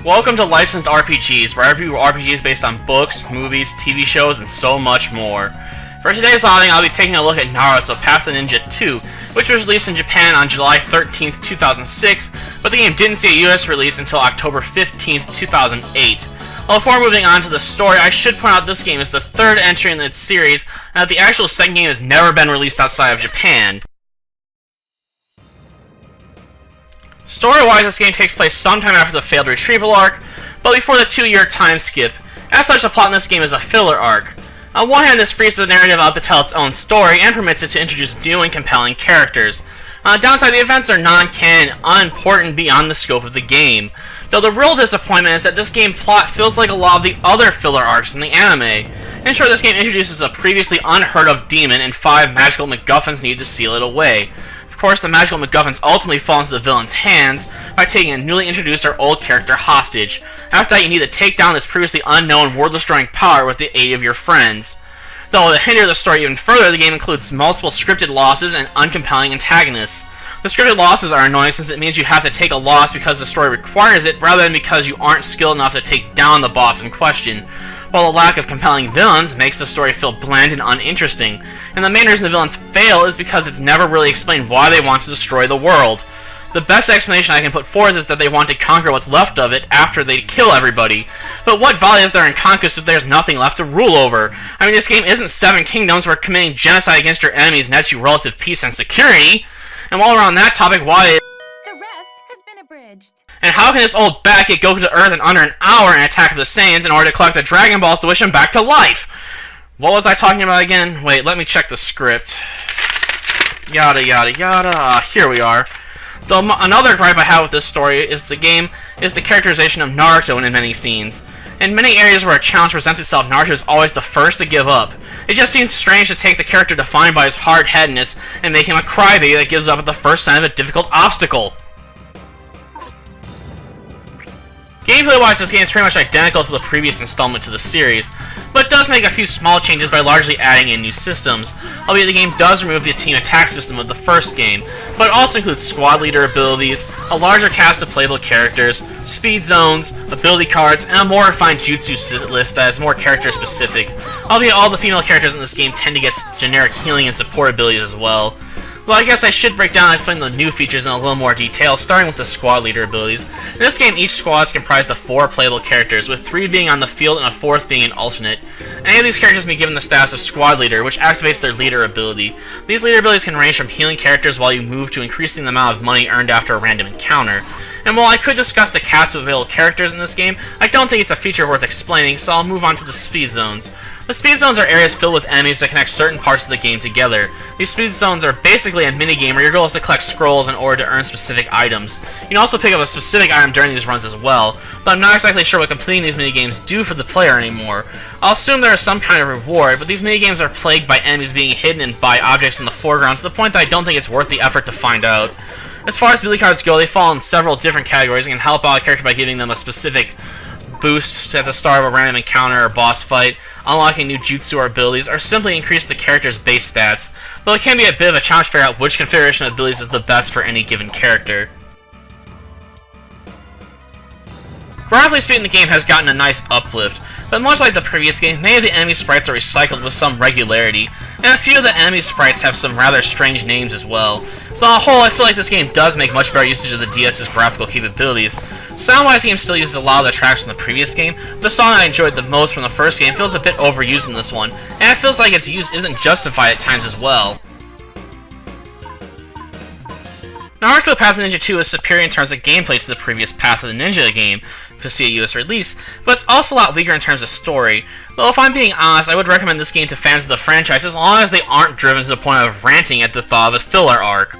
Welcome to Licensed RPGs, where I review RPGs based on books, movies, TV shows, and so much more. For today's outing, I'll be taking a look at Naruto Path of Ninja 2, which was released in Japan on July 13th, 2006, but the game didn't see a US release until October 15th, 2008. Well, before moving on to the story, I should point out this game is the third entry in its series, and that the actual second game has never been released outside of Japan. Story-wise, this game takes place sometime after the failed retrieval arc, but before the 2-year time skip. As such, the plot in this game is a filler arc. On one hand, this frees the narrative out to tell its own story, and permits it to introduce new and compelling characters. On the downside, the events are non-canon, unimportant beyond the scope of the game. Though the real disappointment is that this game plot feels like a lot of the other filler arcs in the anime. In short, this game introduces a previously unheard of demon and 5 magical MacGuffins needed to seal it away. Of course, the magical MacGuffins ultimately fall into the villain's hands by taking a newly introduced or old character hostage. After that, you need to take down this previously unknown world-destroying power with the aid of your friends. Though to hinder the story even further, the game includes multiple scripted losses and uncompelling antagonists. The scripted losses are annoying since it means you have to take a loss because the story requires it, rather than because you aren't skilled enough to take down the boss in question. While the lack of compelling villains makes the story feel bland and uninteresting, and the main reason the villains fail is because it's never really explained why they want to destroy the world. The best explanation I can put forth is that they want to conquer what's left of it after they kill everybody. But what value is there in conquest if there's nothing left to rule over? I mean, this game isn't Seven Kingdoms where committing genocide against your enemies nets you relative peace and security. And while we're on that topic, why... The rest has been abridged. And how can this old bat get Goku to Earth in under an hour in Attack of the Saiyans in order to collect the Dragon Balls to wish him back to life? What was I talking about again? Wait, let me check the script. Yada yada yada. Here we are. Though another gripe I have with this story is the characterization of Naruto in many scenes. In many areas where a challenge presents itself, Naruto is always the first to give up. It just seems strange to take the character defined by his hard-headedness and make him a crybaby that gives up at the first sign of a difficult obstacle. Gameplay-wise, this game is pretty much identical to the previous installment to the series, but does make a few small changes by largely adding in new systems, albeit the game does remove the team attack system of the first game, but it also includes squad leader abilities, a larger cast of playable characters, speed zones, ability cards, and a more refined jutsu list that is more character-specific, albeit all the female characters in this game tend to get generic healing and support abilities as well. Well, I guess I should break down and explain the new features in a little more detail, starting with the squad leader abilities. In this game, each squad is comprised of 4 playable characters, with 3 being on the field and a 4th being an alternate. Any of these characters may be given the status of squad leader, which activates their leader ability. These leader abilities can range from healing characters while you move to increasing the amount of money earned after a random encounter. And while I could discuss the cast of available characters in this game, I don't think it's a feature worth explaining, so I'll move on to the speed zones. The speed zones are areas filled with enemies that connect certain parts of the game together. These speed zones are basically a minigame where your goal is to collect scrolls in order to earn specific items. You can also pick up a specific item during these runs as well, but I'm not exactly sure what completing these minigames do for the player anymore. I'll assume there is some kind of reward, but these minigames are plagued by enemies being hidden and by objects in the foreground to the point that I don't think it's worth the effort to find out. As far as ability cards go, they fall in several different categories and can help out a character by giving them a specific boost at the start of a random encounter or boss fight, unlocking new jutsu or abilities, or simply increase the character's base stats, though it can be a bit of a challenge to figure out which configuration of abilities is the best for any given character. Graphically speaking, the game has gotten a nice uplift, but much like the previous game, many of the enemy sprites are recycled with some regularity, and a few of the enemy sprites have some rather strange names as well. So on the whole, I feel like this game does make much better usage of the DS's graphical capabilities. Sound-wise, the game still uses a lot of the tracks from the previous game, but the song I enjoyed the most from the first game feels a bit overused in this one, and it feels like its use isn't justified at times as well. Naruto Path of Ninja 2 is superior in terms of gameplay to the previous Path of the Ninja game to see a US release, but it's also a lot weaker in terms of story. Though if I'm being honest, I would recommend this game to fans of the franchise as long as they aren't driven to the point of ranting at the thought of a filler arc.